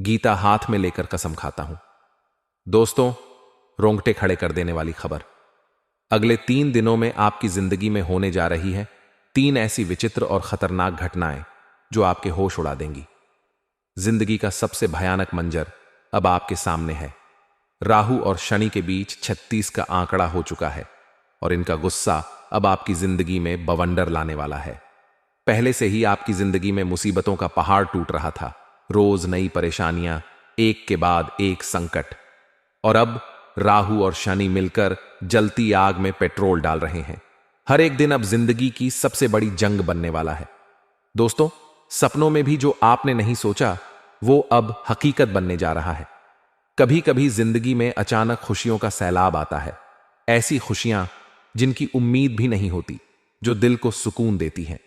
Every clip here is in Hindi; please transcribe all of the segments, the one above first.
गीता हाथ में लेकर कसम खाता हूं। दोस्तों, रोंगटे खड़े कर देने वाली खबर। अगले 3 दिनों में आपकी जिंदगी में होने जा रही है 3 ऐसी विचित्र और खतरनाक घटनाएं जो आपके होश उड़ा देंगी। जिंदगी का सबसे भयानक मंजर अब आपके सामने है। राहु और शनि के बीच 36 का आंकड़ा हो चुका है और इनका गुस्सा अब आपकी जिंदगी में बवंडर लाने वाला है। पहले से ही आपकी जिंदगी में मुसीबतों का पहाड़ टूट रहा था, रोज नई परेशानियां, एक के बाद एक संकट, और अब राहु और शनि मिलकर जलती आग में पेट्रोल डाल रहे हैं। हर एक दिन अब जिंदगी की सबसे बड़ी जंग बनने वाला है। दोस्तों, सपनों में भी जो आपने नहीं सोचा वो अब हकीकत बनने जा रहा है। कभी कभी जिंदगी में अचानक खुशियों का सैलाब आता है, ऐसी खुशियां जिनकी उम्मीद भी नहीं होती, जो दिल को सुकून देती हैं।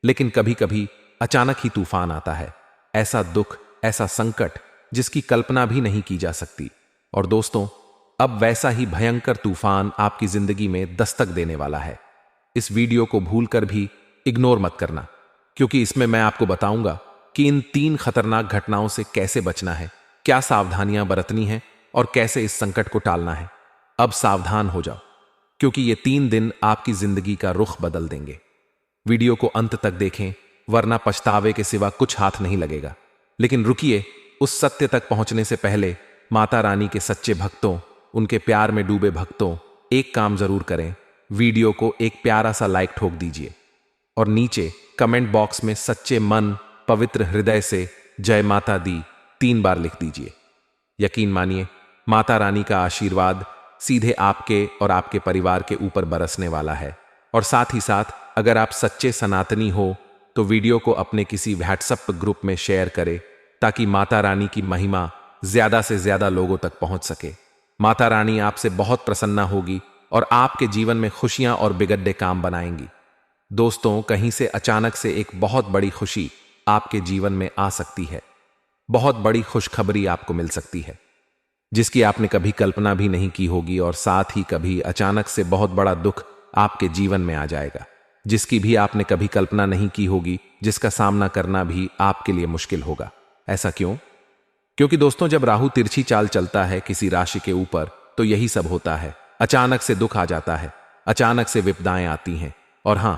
लेकिन कभी कभी अचानक ही तूफान आता है, ऐसा दुख, ऐसा संकट जिसकी कल्पना भी नहीं की जा सकती। और दोस्तों, अब वैसा ही भयंकर तूफान आपकी जिंदगी में दस्तक देने वाला है। इस वीडियो को भूलकर भी इग्नोर मत करना, क्योंकि इसमें मैं आपको बताऊंगा कि इन 3 खतरनाक घटनाओं से कैसे बचना है, क्या सावधानियां बरतनी है और कैसे इस संकट को टालना है। अब सावधान हो जाओ, क्योंकि ये 3 दिन आपकी जिंदगी का रुख बदल देंगे। वीडियो को अंत तक देखें, वरना पछतावे के सिवा कुछ हाथ नहीं लगेगा। लेकिन रुकिए, उस सत्य तक पहुंचने से पहले माता रानी के सच्चे भक्तों, उनके प्यार में डूबे भक्तों, एक काम जरूर करें। वीडियो को एक प्यारा सा लाइक ठोक दीजिए और नीचे कमेंट बॉक्स में सच्चे मन, पवित्र हृदय से जय माता दी 3 बार लिख दीजिए। यकीन मानिए, माता रानी का आशीर्वाद सीधे आपके और आपके परिवार के ऊपर बरसने वाला है। और साथ ही साथ, अगर आप सच्चे सनातनी हो तो वीडियो को अपने किसी व्हाट्सएप ग्रुप में शेयर करें, ताकि माता रानी की महिमा ज्यादा से ज्यादा लोगों तक पहुंच सके। माता रानी आपसे बहुत प्रसन्न होगी और आपके जीवन में खुशियां और बिगड़े काम बनाएंगी। दोस्तों, कहीं से अचानक से एक बहुत बड़ी खुशी आपके जीवन में आ सकती है। बहुत बड़ी खुशखबरी आपको मिल सकती है, जिसकी आपने कभी कल्पना भी नहीं की होगी। और साथ ही कभी अचानक से बहुत बड़ा दुख आपके जीवन में आ जाएगा, जिसकी भी आपने कभी कल्पना नहीं की होगी, जिसका सामना करना भी आपके लिए मुश्किल होगा। ऐसा क्यों? क्योंकि दोस्तों, जब राहु तिरछी चाल चलता है किसी राशि के ऊपर, तो यही सब होता है। अचानक से दुख आ जाता है, अचानक से विपदाएं आती हैं। और हां,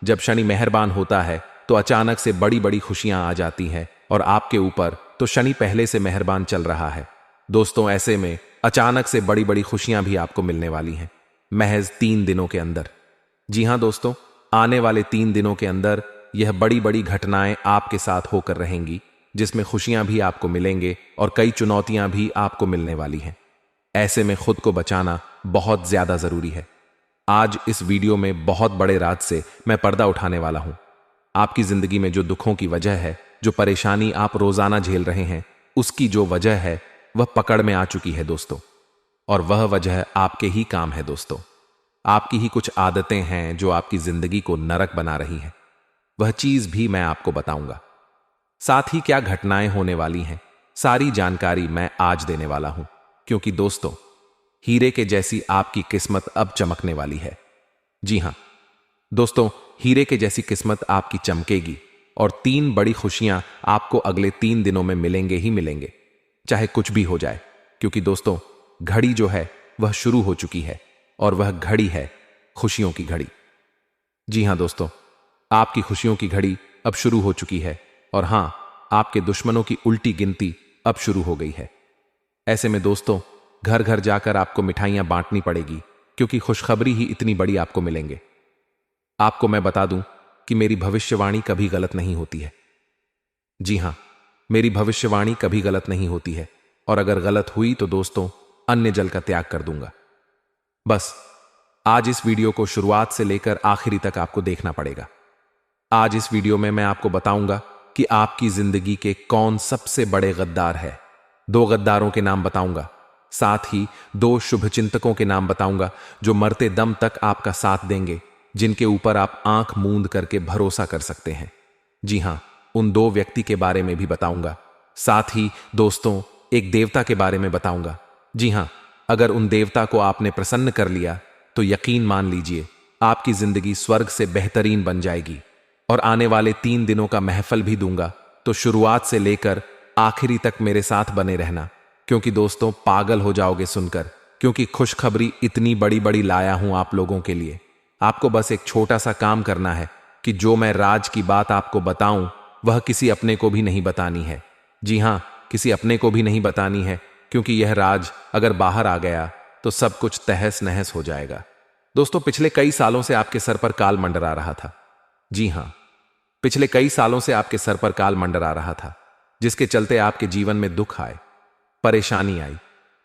जब शनि मेहरबान होता है तो अचानक से बड़ी बड़ी खुशियां आ जाती हैं। और आपके ऊपर तो शनि पहले से मेहरबान चल रहा है। दोस्तों, ऐसे में अचानक से बड़ी बड़ी खुशियां भी आपको मिलने वाली हैं, महज 3 दिनों के अंदर। जी हां दोस्तों, आने वाले 3 दिनों के अंदर यह बड़ी बड़ी घटनाएं आपके साथ होकर रहेंगी, जिसमें खुशियां भी आपको मिलेंगे और कई चुनौतियां भी आपको मिलने वाली हैं। ऐसे में खुद को बचाना बहुत ज्यादा जरूरी है। आज इस वीडियो में बहुत बड़े राज से मैं पर्दा उठाने वाला हूं। आपकी जिंदगी में जो दुखों की वजह है, जो परेशानी आप रोजाना झेल रहे हैं, उसकी जो वजह है वह पकड़ में आ चुकी है दोस्तों। और वह वजह आपके ही काम है दोस्तों। आपकी ही कुछ आदतें हैं जो आपकी जिंदगी को नरक बना रही हैं। वह चीज भी मैं आपको बताऊंगा। साथ ही क्या घटनाएं होने वाली हैं, सारी जानकारी मैं आज देने वाला हूं। क्योंकि दोस्तों, हीरे के जैसी आपकी किस्मत अब चमकने वाली है। जी हां दोस्तों, हीरे के जैसी किस्मत आपकी चमकेगी और 3 बड़ी खुशियां आपको अगले 3 दिनों में मिलेंगे ही मिलेंगे, चाहे कुछ भी हो जाए। क्योंकि दोस्तों, घड़ी जो है वह शुरू हो चुकी है और वह घड़ी है खुशियों की घड़ी। जी हां दोस्तों, आपकी खुशियों की घड़ी अब शुरू हो चुकी है। और हां, आपके दुश्मनों की उल्टी गिनती अब शुरू हो गई है। ऐसे में दोस्तों, घर घर जाकर आपको मिठाइयां बांटनी पड़ेगी, क्योंकि खुशखबरी ही इतनी बड़ी आपको मिलेंगे। आपको मैं बता दूं कि मेरी भविष्यवाणी कभी गलत नहीं होती है। जी हां, मेरी भविष्यवाणी कभी गलत नहीं होती है। और अगर गलत हुई तो दोस्तों, अन्य जल का त्याग कर दूंगा। बस आज इस वीडियो को शुरुआत से लेकर आखिरी तक आपको देखना पड़ेगा। आज इस वीडियो में मैं आपको बताऊंगा कि आपकी जिंदगी के कौन सबसे बड़े गद्दार है। 2 गद्दारों के नाम बताऊंगा, साथ ही 2 शुभचिंतकों के नाम बताऊंगा जो मरते दम तक आपका साथ देंगे, जिनके ऊपर आप आंख मूंद करके भरोसा कर सकते हैं। जी हां, उन 2 व्यक्ति के बारे में भी बताऊंगा। साथ ही दोस्तों, एक देवता के बारे में बताऊंगा। जी हां, अगर उन देवता को आपने प्रसन्न कर लिया तो यकीन मान लीजिए, आपकी जिंदगी स्वर्ग से बेहतरीन बन जाएगी। और आने वाले 3 दिनों का महफल भी दूंगा, तो शुरुआत से लेकर आखिरी तक मेरे साथ बने रहना, क्योंकि दोस्तों पागल हो जाओगे सुनकर, क्योंकि खुशखबरी इतनी बड़ी बड़ी लाया हूं आप लोगों के लिए। आपको बस एक छोटा सा काम करना है कि जो मैं राज की बात आपको बताऊं वह किसी अपने को भी नहीं बतानी है। जी हां, किसी अपने को भी नहीं बतानी है, क्योंकि यह राज अगर बाहर आ गया तो सब कुछ तहस नहस हो जाएगा। दोस्तों, पिछले कई सालों से आपके सर पर काल मंडरा रहा था। जी हां, पिछले कई सालों से आपके सर पर काल मंडरा रहा था, जिसके चलते आपके जीवन में दुख आए, परेशानी आई,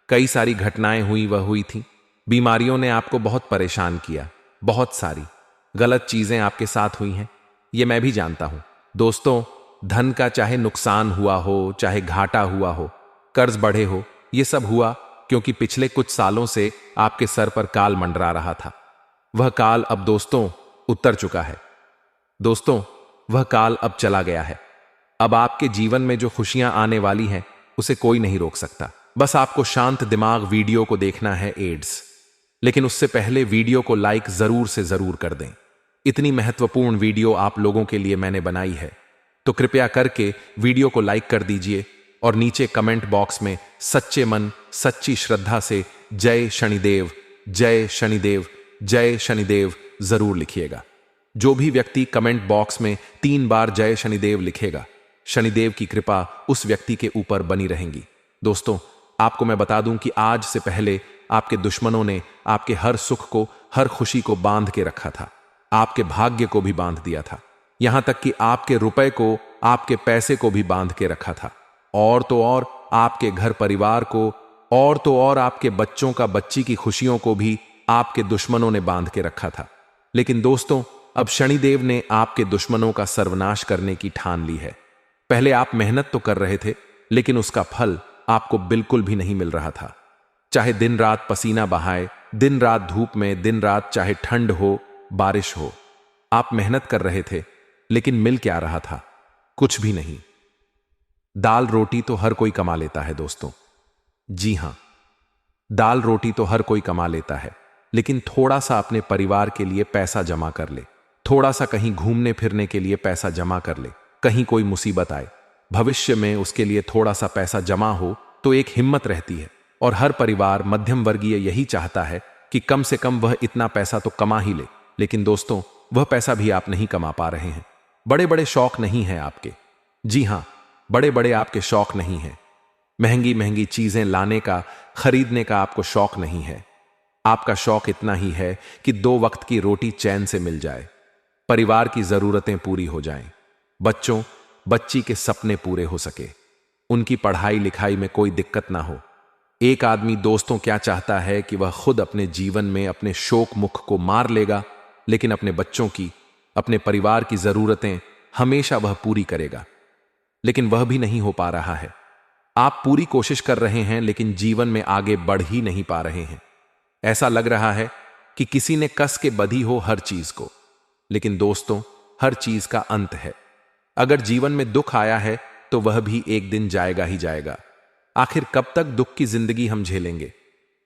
कई सारी घटनाएं हुई थी। बीमारियों ने आपको बहुत परेशान किया, बहुत सारी गलत चीजें आपके साथ हुई हैं, ये मैं भी जानता हूं। दोस्तों, धन का चाहे नुकसान हुआ हो, चाहे घाटा हुआ हो, कर्ज बढ़े हो, ये सब हुआ क्योंकि पिछले कुछ सालों से आपके सर पर काल मंडरा रहा था। वह काल अब दोस्तों उतर चुका है। दोस्तों, वह काल अब चला गया है। अब आपके जीवन में जो खुशियां आने वाली हैं उसे कोई नहीं रोक सकता। बस आपको शांत दिमाग वीडियो को देखना है एड्स, लेकिन उससे पहले वीडियो को लाइक जरूर से जरूर कर दें। इतनी महत्वपूर्ण वीडियो आप लोगों के लिए मैंने बनाई है, तो कृपया करके वीडियो को लाइक कर दीजिए और नीचे कमेंट बॉक्स में सच्चे मन सच्ची श्रद्धा से जय शनिदेव, जय शनिदेव, जय शनिदेव जरूर लिखिएगा। जो भी व्यक्ति कमेंट बॉक्स में 3 बार जय शनिदेव लिखेगा, शनिदेव की कृपा उस व्यक्ति के ऊपर बनी रहेगी। दोस्तों, आपको मैं बता दूं कि आज से पहले आपके दुश्मनों ने आपके हर सुख को, हर खुशी को बांध के रखा था, आपके भाग्य को भी बांध दिया था, यहां तक कि आपके रुपए को, आपके पैसे को भी बांध के रखा था, और तो और आपके घर परिवार को, और तो और आपके बच्चों का, बच्ची की खुशियों को भी आपके दुश्मनों ने बांध के रखा था। लेकिन दोस्तों, अब शनिदेव ने आपके दुश्मनों का सर्वनाश करने की ठान ली है। पहले आप मेहनत तो कर रहे थे, लेकिन उसका फल आपको बिल्कुल भी नहीं मिल रहा था। चाहे दिन रात पसीना बहाए, दिन रात धूप में, दिन रात चाहे ठंड हो, बारिश हो, आप मेहनत कर रहे थे, लेकिन मिल क्या रहा था? कुछ भी नहीं। दाल रोटी तो हर कोई कमा लेता है दोस्तों। जी हां, दाल रोटी तो हर कोई कमा लेता है, लेकिन थोड़ा सा अपने परिवार के लिए पैसा जमा कर ले, थोड़ा सा कहीं घूमने फिरने के लिए पैसा जमा कर ले, कहीं कोई मुसीबत आए, भविष्य में उसके लिए थोड़ा सा पैसा जमा हो तो एक हिम्मत रहती है। और हर परिवार मध्यम वर्गीय यही चाहता है कि कम से कम वह इतना पैसा तो कमा ही ले। लेकिन दोस्तों, वह पैसा भी आप नहीं कमा पा रहे हैं। बड़े बड़े शौक नहीं हैं आपके। जी हां, बड़े बड़े आपके शौक नहीं हैं। महंगी महंगी चीजें लाने का, खरीदने का आपको शौक नहीं है। आपका शौक इतना ही है कि 2 वक्त की रोटी चैन से मिल जाए, परिवार की जरूरतें पूरी हो जाएं, बच्चों बच्ची के सपने पूरे हो सके, उनकी पढ़ाई लिखाई में कोई दिक्कत ना हो। एक आदमी दोस्तों क्या चाहता है कि वह खुद अपने जीवन में अपने शोक मुख को मार लेगा, लेकिन अपने बच्चों की, अपने परिवार की जरूरतें हमेशा वह पूरी करेगा। लेकिन वह भी नहीं हो पा रहा है। आप पूरी कोशिश कर रहे हैं, लेकिन जीवन में आगे बढ़ ही नहीं पा रहे हैं। ऐसा लग रहा है कि किसी ने कस के बधी हो हर चीज को। लेकिन दोस्तों, हर चीज का अंत है। अगर जीवन में दुख आया है तो वह भी एक दिन जाएगा ही जाएगा। आखिर कब तक दुख की जिंदगी हम झेलेंगे?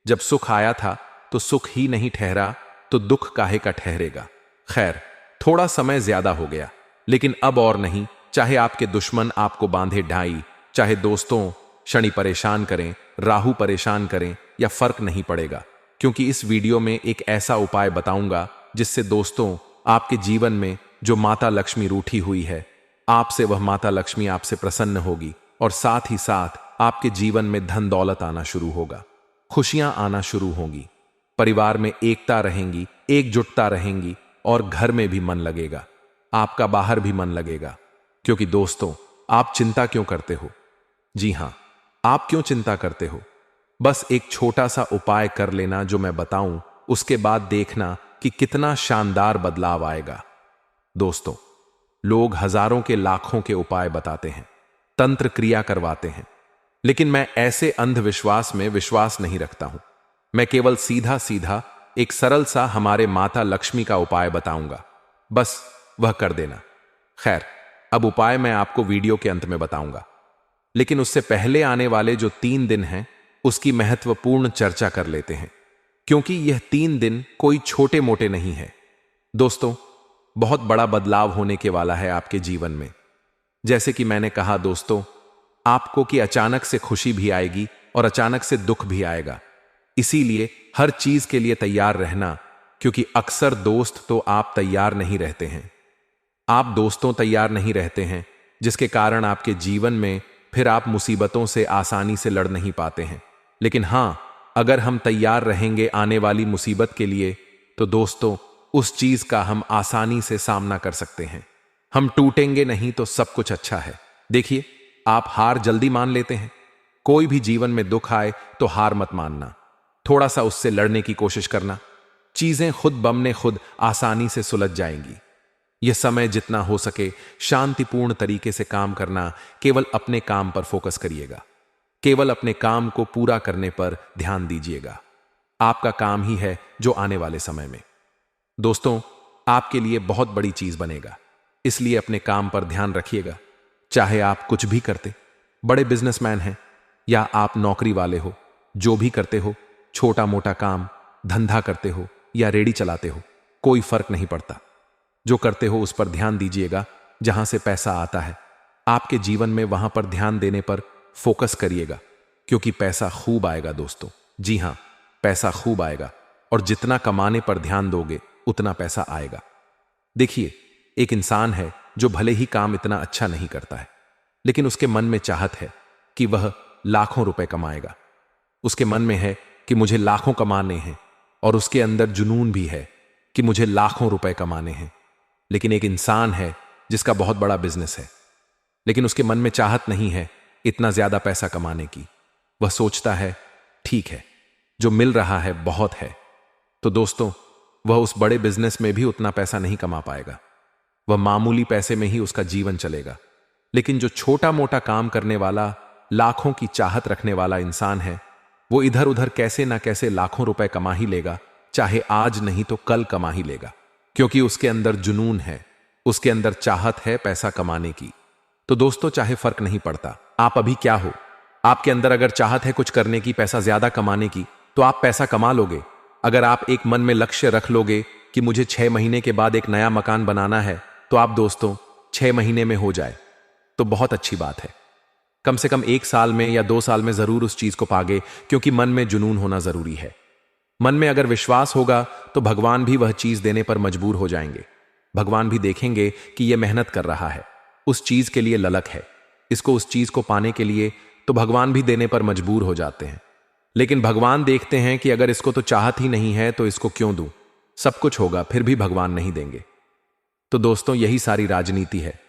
जब सुख आया था तो सुख ही नहीं ठहरा तो दुख काहे का ठहरेगा। खैर, थोड़ा समय ज्यादा हो गया, लेकिन अब और नहीं। चाहे आपके दुश्मन आपको बांधे ढाई, चाहे दोस्तों शनि परेशान करें, राहु परेशान करें, या फर्क नहीं पड़ेगा, क्योंकि इस वीडियो में एक ऐसा उपाय बताऊंगा जिससे दोस्तों आपके जीवन में जो माता लक्ष्मी रूठी हुई है, आपसे वह माता लक्ष्मी आपसे प्रसन्न होगी, और साथ ही साथ आपके जीवन में धन दौलत आना शुरू होगा, खुशियां आना शुरू होंगी, परिवार में एकता रहेंगी, एकजुटता रहेंगी, और घर में भी मन लगेगा, आपका बाहर भी मन लगेगा। क्योंकि दोस्तों, आप चिंता क्यों करते हो? जी हां, आप क्यों चिंता करते हो? बस एक छोटा सा उपाय कर लेना जो मैं बताऊं, उसके बाद देखना कि कितना शानदार बदलाव आएगा। दोस्तों, लोग हजारों के, लाखों के उपाय बताते हैं, तंत्र क्रिया करवाते हैं, लेकिन मैं ऐसे अंधविश्वास में विश्वास नहीं रखता हूं। मैं केवल सीधा सीधा एक सरल सा हमारे माता लक्ष्मी का उपाय बताऊंगा, बस वह कर देना। खैर, अब उपाय मैं आपको वीडियो के अंत में बताऊंगा, लेकिन उससे पहले आने वाले जो 3 दिन हैं उसकी महत्वपूर्ण चर्चा कर लेते हैं, क्योंकि यह 3 दिन कोई छोटे मोटे नहीं है। दोस्तों, बहुत बड़ा बदलाव होने के वाला है आपके जीवन में। जैसे कि मैंने कहा दोस्तों, आपको कि अचानक से खुशी भी आएगी और अचानक से दुख भी आएगा। इसीलिए हर चीज के लिए तैयार रहना, क्योंकि अक्सर दोस्त तो आप तैयार नहीं रहते हैं, आप दोस्तों तैयार नहीं रहते हैं, जिसके कारण आपके जीवन में फिर आप मुसीबतों से आसानी से लड़ नहीं पाते हैं। लेकिन हां, अगर हम तैयार रहेंगे आने वाली मुसीबत के लिए, तो दोस्तों उस चीज का हम आसानी से सामना कर सकते हैं। हम टूटेंगे नहीं तो सब कुछ अच्छा है। देखिए, आप हार जल्दी मान लेते हैं। कोई भी जीवन में दुख आए तो हार मत मानना, थोड़ा सा उससे लड़ने की कोशिश करना। चीजें खुद बमने खुद आसानी से सुलझ जाएंगी। यह समय जितना हो सके शांतिपूर्ण तरीके से काम करना, केवल अपने काम पर फोकस करिएगा, केवल अपने काम को पूरा करने पर ध्यान दीजिएगा। आपका काम ही है जो आने वाले समय में दोस्तों आपके लिए बहुत बड़ी चीज बनेगा। इसलिए अपने काम पर ध्यान रखिएगा। चाहे आप कुछ भी करते, बड़े बिजनेसमैन हैं या आप नौकरी वाले हो, जो भी करते हो, छोटा मोटा काम धंधा करते हो या रेडी चलाते हो, कोई फर्क नहीं पड़ता। जो करते हो उस पर ध्यान दीजिएगा। जहां से पैसा आता है आपके जीवन में, वहां पर ध्यान देने पर फोकस करिएगा, क्योंकि पैसा खूब आएगा दोस्तों। जी हां, पैसा खूब आएगा, और जितना कमाने पर ध्यान दोगे उतना पैसा आएगा। देखिए, एक इंसान है जो भले ही काम इतना अच्छा नहीं करता है, लेकिन उसके मन में चाहत है कि वह लाखों रुपए कमाएगा। उसके मन में है कि मुझे लाखों कमाने हैं, और उसके अंदर जुनून भी है कि मुझे लाखों रुपए कमाने हैं। लेकिन एक इंसान है जिसका बहुत बड़ा बिजनेस है, लेकिन उसके मन में चाहत नहीं है इतना ज्यादा पैसा कमाने की। वह सोचता है ठीक है, जो मिल रहा है बहुत है। तो दोस्तों वह उस बड़े बिजनेस में भी उतना पैसा नहीं कमा पाएगा, वह मामूली पैसे में ही उसका जीवन चलेगा। लेकिन जो छोटा मोटा काम करने वाला, लाखों की चाहत रखने वाला इंसान है, वो इधर उधर कैसे ना कैसे लाखों रुपए कमा ही लेगा, चाहे आज नहीं तो कल कमा ही लेगा, क्योंकि उसके अंदर जुनून है, उसके अंदर चाहत है पैसा कमाने की। तो दोस्तों चाहे फर्क नहीं पड़ता आप अभी क्या हो, आपके अंदर अगर चाहत है कुछ करने की, पैसा ज्यादा कमाने की, तो आप पैसा कमा लोगे। अगर आप एक मन में लक्ष्य रख लोगे कि मुझे 6 महीने के बाद एक नया मकान बनाना है, तो आप दोस्तों 6 महीने में हो जाए तो बहुत अच्छी बात है। कम से कम 1 साल में या 2 साल में जरूर उस चीज को पागे, क्योंकि मन में जुनून होना जरूरी है। मन में अगर विश्वास होगा तो भगवान भी वह चीज देने पर मजबूर हो जाएंगे। भगवान भी देखेंगे कि यह मेहनत कर रहा है, उस चीज के लिए ललक है, इसको उस चीज को पाने के लिए, तो भगवान भी देने पर मजबूर हो जाते हैं। लेकिन भगवान देखते हैं कि अगर इसको तो चाहत ही नहीं है तो इसको क्यों दूं, सब कुछ होगा फिर भी भगवान नहीं देंगे। तो दोस्तों यही सारी राजनीति है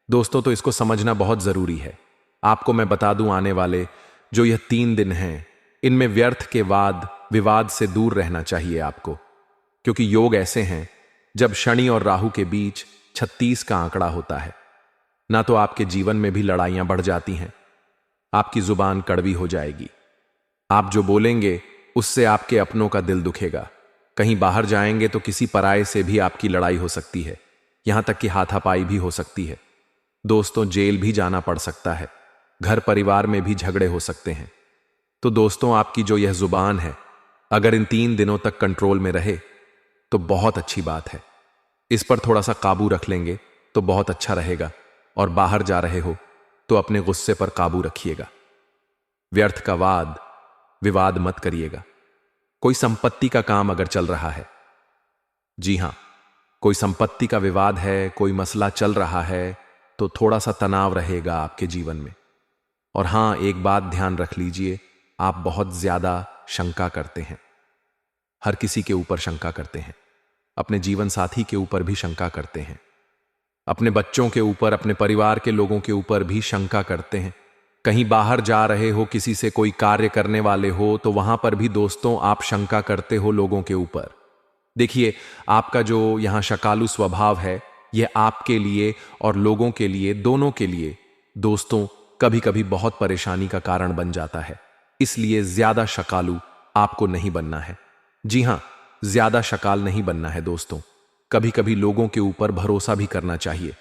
दोस्तों, तो इसको समझना बहुत जरूरी है। आपको मैं बता दूं, आने वाले जो यह 3 दिन हैं, इनमें व्यर्थ के वाद विवाद से दूर रहना चाहिए आपको, क्योंकि योग ऐसे हैं जब शनि और राहु के बीच 36 का आंकड़ा होता है ना, तो आपके जीवन में भी लड़ाइयां बढ़ जाती हैं, आपकी जुबान कड़वी हो जाएगी, आप जो बोलेंगे उससे आपके अपनों का दिल दुखेगा। कहीं बाहर जाएंगे तो किसी पराये से भी आपकी लड़ाई हो सकती है, यहां तक कि हाथापाई भी हो सकती है। दोस्तों जेल भी जाना पड़ सकता है, घर परिवार में भी झगड़े हो सकते हैं। तो दोस्तों आपकी जो यह जुबान है, अगर इन 3 दिनों तक कंट्रोल में रहे तो बहुत अच्छी बात है। इस पर थोड़ा सा काबू रख लेंगे तो बहुत अच्छा रहेगा। और बाहर जा रहे हो तो अपने गुस्से पर काबू रखिएगा। व्यर्थ का वाद विवाद मत करिएगा। कोई संपत्ति का काम अगर चल रहा है, जी हां, कोई संपत्ति का विवाद है, कोई मसला चल रहा है, तो थोड़ा सा तनाव रहेगा आपके जीवन में। और हां, एक बात ध्यान रख लीजिए, आप बहुत ज्यादा शंका करते हैं, हर किसी के ऊपर शंका करते हैं, अपने जीवन साथी के ऊपर भी शंका करते हैं, अपने बच्चों के ऊपर, अपने परिवार के लोगों के ऊपर भी शंका करते हैं। कहीं बाहर जा रहे हो, किसी से कोई कार्य करने वाले हो, तो वहां पर भी दोस्तों आप शंका करते हो लोगों के ऊपर। देखिए, आपका जो यहां शकालू स्वभाव है, यह आपके लिए और लोगों के लिए, दोनों के लिए दोस्तों कभी कभी बहुत परेशानी का कारण बन जाता है। इसलिए ज्यादा शकालू आपको नहीं बनना है। जी हां, ज्यादा शकाल नहीं बनना है दोस्तों। कभी कभी लोगों के ऊपर भरोसा भी करना चाहिए।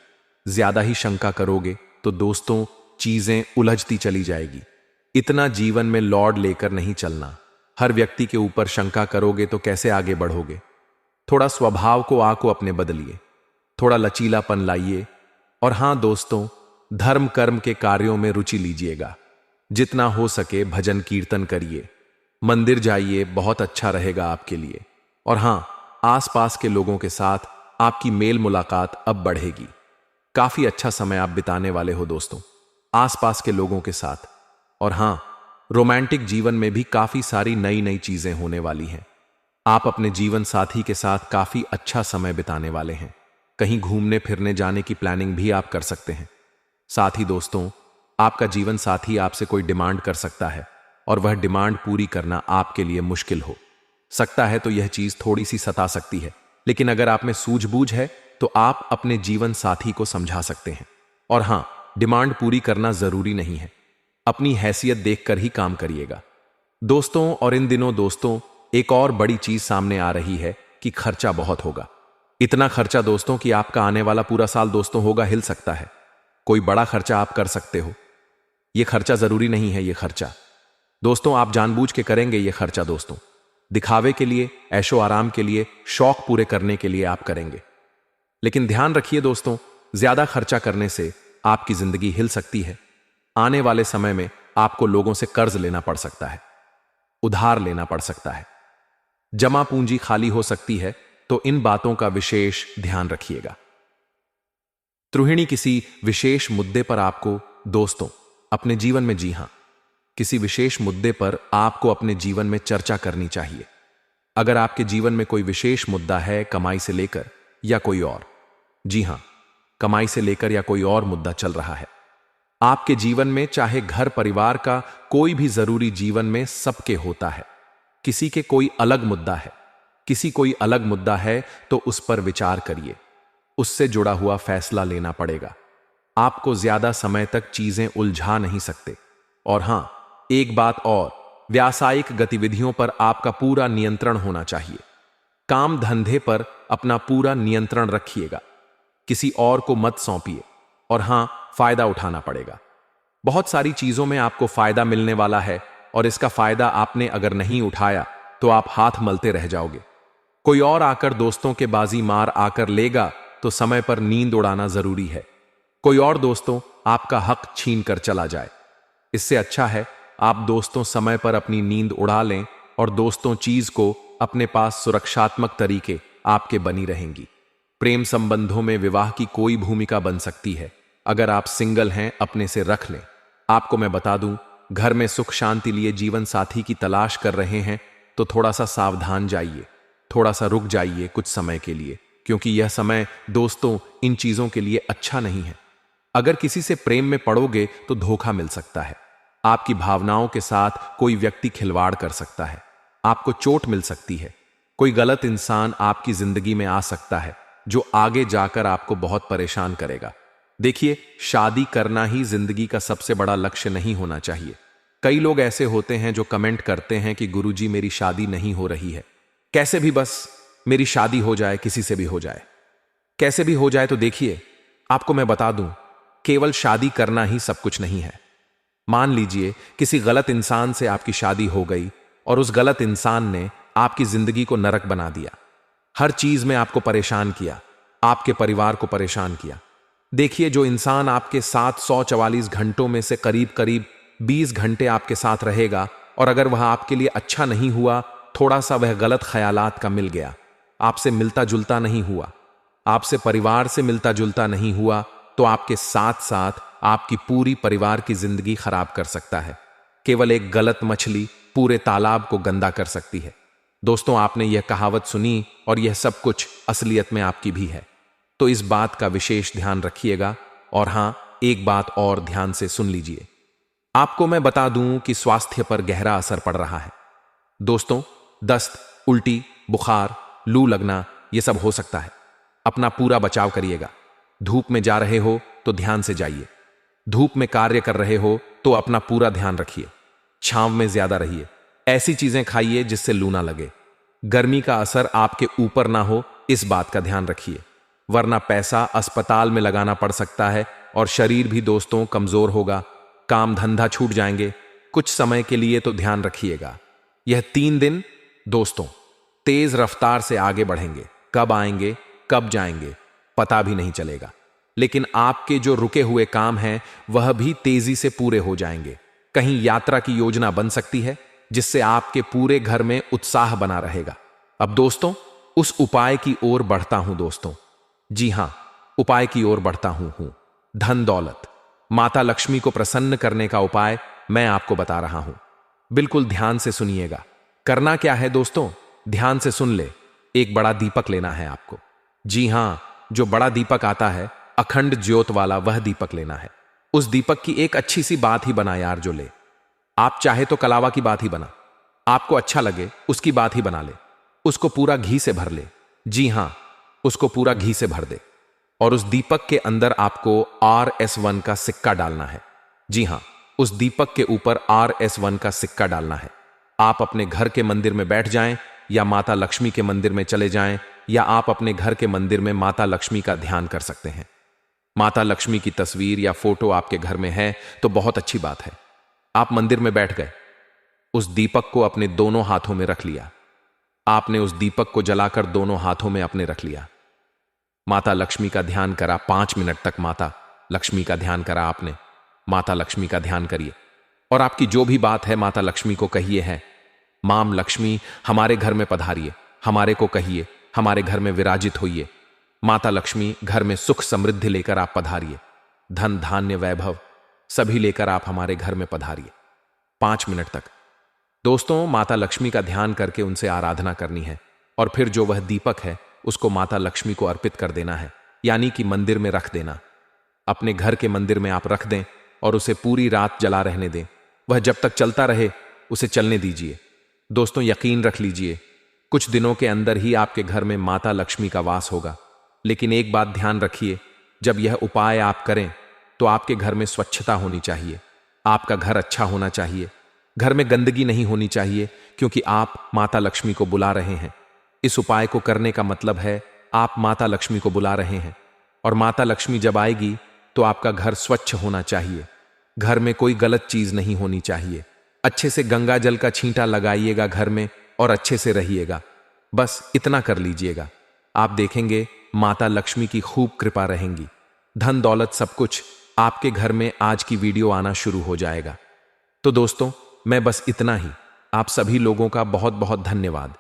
ज्यादा ही शंका करोगे तो दोस्तों चीजें उलझती चली जाएगी। इतना जीवन में लॉर्ड लेकर नहीं चलना। हर व्यक्ति के ऊपर शंका करोगे तो कैसे आगे बढ़ोगे। थोड़ा स्वभाव को अपने बदलिए, थोड़ा लचीलापन लाइए। और हां दोस्तों, धर्म कर्म के कार्यों में रुचि लीजिएगा। जितना हो सके भजन कीर्तन करिए, मंदिर जाइए, बहुत अच्छा रहेगा आपके लिए। और हां, आसपास के लोगों के साथ आपकी मेल मुलाकात अब बढ़ेगी। काफी अच्छा समय आप बिताने वाले हो दोस्तों, आसपास के लोगों के साथ। और हां, रोमांटिक जीवन में भी काफी सारी नई नई चीजें होने वाली हैं। आप अपने जीवन साथी के साथ काफी अच्छा समय बिताने वाले हैं। कहीं घूमने फिरने जाने की प्लानिंग भी आप कर सकते हैं। साथ ही दोस्तों, आपका जीवन साथी आपसे कोई डिमांड कर सकता है और वह डिमांड पूरी करना आपके लिए मुश्किल हो सकता है, तो यह चीज थोड़ी सी सता सकती है। लेकिन अगर आप में सूझबूझ है तो आप अपने जीवन साथी को समझा सकते हैं। और हां, डिमांड पूरी करना जरूरी नहीं है, अपनी हैसियत देखकर ही काम करिएगा दोस्तों। और इन दिनों दोस्तों, एक और बड़ी चीज सामने आ रही है कि खर्चा बहुत होगा। इतना खर्चा दोस्तों कि आपका आने वाला पूरा साल दोस्तों होगा हिल सकता है। कोई बड़ा खर्चा आप कर सकते हो। यह खर्चा जरूरी नहीं है, यह खर्चा दोस्तों आप जानबूझ के करेंगे। यह खर्चा दोस्तों दिखावे के लिए, ऐशो आराम के लिए, शौक पूरे करने के लिए आप करेंगे। लेकिन ध्यान रखिए दोस्तों, ज्यादा खर्चा करने से आपकी जिंदगी हिल सकती है। आने वाले समय में आपको लोगों से कर्ज लेना पड़ सकता है, उधार लेना पड़ सकता है, जमा पूंजी खाली हो सकती है। तो इन बातों का विशेष ध्यान रखिएगा। त्रुहिणी, किसी विशेष मुद्दे पर आपको दोस्तों अपने जीवन में, जी हां, किसी विशेष मुद्दे पर आपको अपने जीवन में चर्चा करनी चाहिए। अगर आपके जीवन में कोई विशेष मुद्दा है, कमाई से लेकर या कोई और, जी हां, कमाई से लेकर या कोई और मुद्दा चल रहा है आपके जीवन में, चाहे घर परिवार का कोई भी जरूरी जीवन में सबके होता है। किसी के कोई अलग मुद्दा है, किसी कोई अलग मुद्दा है, तो उस पर विचार करिए, उससे जुड़ा हुआ फैसला लेना पड़ेगा। आपको ज्यादा समय तक चीजें उलझा नहीं सकते। और हां, एक बात और, व्यावसायिक गतिविधियों पर आपका पूरा नियंत्रण होना चाहिए। काम धंधे पर अपना पूरा नियंत्रण रखिएगा, किसी और को मत सौंपिए। और हां, फायदा उठाना पड़ेगा। बहुत सारी चीजों में आपको फायदा मिलने वाला है और इसका फायदा आपने अगर नहीं उठाया तो आप हाथ मलते रह जाओगे। कोई और आकर दोस्तों के बाजी मार आकर लेगा तो समय पर नींद उड़ाना जरूरी है। कोई और दोस्तों आपका हक छीन कर चला जाए, इससे अच्छा है आप दोस्तों समय पर अपनी नींद उड़ा लें और दोस्तों चीज को अपने पास सुरक्षात्मक तरीके आपके बनी रहेंगी। प्रेम संबंधों में विवाह की कोई भूमिका बन सकती है। अगर आप सिंगल हैं, अपने से रख लें। आपको मैं बता दूं, घर में सुख शांति लिए जीवन साथी की तलाश कर रहे हैं तो थोड़ा सा सावधान जाइए, थोड़ा सा रुक जाइए कुछ समय के लिए, क्योंकि यह समय दोस्तों इन चीजों के लिए अच्छा नहीं है। अगर किसी से प्रेम में पड़ोगे तो धोखा मिल सकता है। आपकी भावनाओं के साथ कोई व्यक्ति खिलवाड़ कर सकता है, आपको चोट मिल सकती है। कोई गलत इंसान आपकी जिंदगी में आ सकता है जो आगे जाकर आपको बहुत परेशान करेगा। देखिए, शादी करना ही जिंदगी का सबसे बड़ा लक्ष्य नहीं होना चाहिए। कई लोग ऐसे होते हैं जो कमेंट करते हैं कि गुरुजी मेरी शादी नहीं हो रही है, कैसे भी बस मेरी शादी हो जाए, किसी से भी हो जाए, कैसे भी हो जाए। तो देखिए, आपको मैं बता दूं, केवल शादी करना ही सब कुछ नहीं है। मान लीजिए किसी गलत इंसान से आपकी शादी हो गई और उस गलत इंसान ने आपकी जिंदगी को नरक बना दिया, हर चीज में आपको परेशान किया, आपके परिवार को परेशान किया। देखिए, जो इंसान आपके साथ 144 घंटों में से करीब करीब 20 घंटे आपके साथ रहेगा और अगर वह आपके लिए अच्छा नहीं हुआ, थोड़ा सा वह गलत ख्यालात का मिल गया, आपसे मिलता जुलता नहीं हुआ, आपसे परिवार से मिलता जुलता नहीं हुआ, तो आपके साथ साथ आपकी पूरी परिवार की जिंदगी खराब कर सकता है। केवल एक गलत मछली पूरे तालाब को गंदा कर सकती है। दोस्तों, आपने यह कहावत सुनी और यह सब कुछ असलियत में आपकी भी है, तो इस बात का विशेष ध्यान रखिएगा। और हां, एक बात और ध्यान से सुन लीजिए, आपको मैं बता दूं कि स्वास्थ्य पर गहरा असर पड़ रहा है। दोस्तों, दस्त, उल्टी, बुखार, लू लगना, यह सब हो सकता है। अपना पूरा बचाव करिएगा। धूप में जा रहे हो तो ध्यान से जाइए, धूप में कार्य कर रहे हो तो अपना पूरा ध्यान रखिए, छांव में ज्यादा रहिए, ऐसी चीजें खाइए जिससे लू ना लगे, गर्मी का असर आपके ऊपर ना हो, इस बात का ध्यान रखिए, वरना पैसा अस्पताल में लगाना पड़ सकता है और शरीर भी दोस्तों कमजोर होगा, काम धंधा छूट जाएंगे। कुछ समय के लिए तो ध्यान रखिएगा। यह 3 दिन दोस्तों तेज रफ्तार से आगे बढ़ेंगे, कब आएंगे कब जाएंगे पता भी नहीं चलेगा। लेकिन आपके जो रुके हुए काम हैं वह भी तेजी से पूरे हो जाएंगे। कहीं यात्रा की योजना बन सकती है जिससे आपके पूरे घर में उत्साह बना रहेगा। अब दोस्तों, उस उपाय की ओर बढ़ता हूं दोस्तों। जी हां, उपाय की ओर बढ़ता हूं। धन दौलत, माता लक्ष्मी को प्रसन्न करने का उपाय मैं आपको बता रहा हूं। बिल्कुल ध्यान से सुनिएगा। करना क्या है दोस्तों, ध्यान से सुन ले। एक बड़ा दीपक लेना है आपको। जी हां, जो बड़ा दीपक आता है अखंड ज्योत वाला, वह दीपक लेना है। उस दीपक की एक अच्छी सी बात ही बना यार जो ले। आप चाहे तो कलावा की बात ही बना, आपको अच्छा लगे उसकी बात ही बना ले। उसको पूरा घी से भर ले। जी हां, उसको पूरा घी से भर दे और उस दीपक के अंदर आपको RS1 का सिक्का डालना है। जी हां, उस दीपक के ऊपर RS1 का सिक्का डालना है। आप अपने घर के मंदिर में बैठ जाएं या माता लक्ष्मी के मंदिर में चले जाएं, या आप अपने घर के मंदिर में माता लक्ष्मी का ध्यान कर सकते हैं। माता लक्ष्मी की तस्वीर या फोटो आपके घर में है तो बहुत अच्छी बात है। आप मंदिर में बैठ गए, उस दीपक को अपने दोनों हाथों में रख लिया। आपने उस दीपक को जलाकर दोनों हाथों में अपने रख लिया। माता लक्ष्मी का ध्यान करा 5 मिनट तक। माता लक्ष्मी का ध्यान करा आपने। माता लक्ष्मी का ध्यान करिए और आपकी जो भी बात है माता लक्ष्मी को कहिए है। माम लक्ष्मी हमारे घर में पधारिए, हमारे को कहिए, हमारे घर में विराजित होइए। माता लक्ष्मी घर में सुख समृद्धि लेकर आप पधारिए। धन धान्य वैभव सभी लेकर आप हमारे घर में पधारिए। 5 मिनट तक दोस्तों माता लक्ष्मी का ध्यान करके उनसे आराधना करनी है और फिर जो वह दीपक है उसको माता लक्ष्मी को अर्पित कर देना है, यानी कि मंदिर में रख देना। अपने घर के मंदिर में आप रख दें और उसे पूरी रात जला रहने दें। वह जब तक चलता रहे उसे चलने दीजिए। दोस्तों यकीन रख लीजिए, कुछ दिनों के अंदर ही आपके घर में माता लक्ष्मी का वास होगा। लेकिन एक बात ध्यान रखिए, जब यह उपाय आप करें तो आपके घर में स्वच्छता होनी चाहिए, आपका घर अच्छा होना चाहिए, घर में गंदगी नहीं होनी चाहिए, क्योंकि आप माता लक्ष्मी को बुला रहे हैं। इस उपाय को करने का मतलब है आप माता लक्ष्मी को बुला रहे हैं और माता लक्ष्मी जब आएगी तो आपका घर स्वच्छ होना चाहिए, घर में कोई गलत चीज नहीं होनी चाहिए। अच्छे से गंगा जल का छींटा लगाइएगा घर में और अच्छे से रहिएगा। बस इतना कर लीजिएगा, आप देखेंगे माता लक्ष्मी की खूब कृपा रहेंगी। धन दौलत सब कुछ आपके घर में आज की वीडियो आना शुरू हो जाएगा। तो दोस्तों मैं बस इतना ही, आप सभी लोगों का बहुत बहुत धन्यवाद।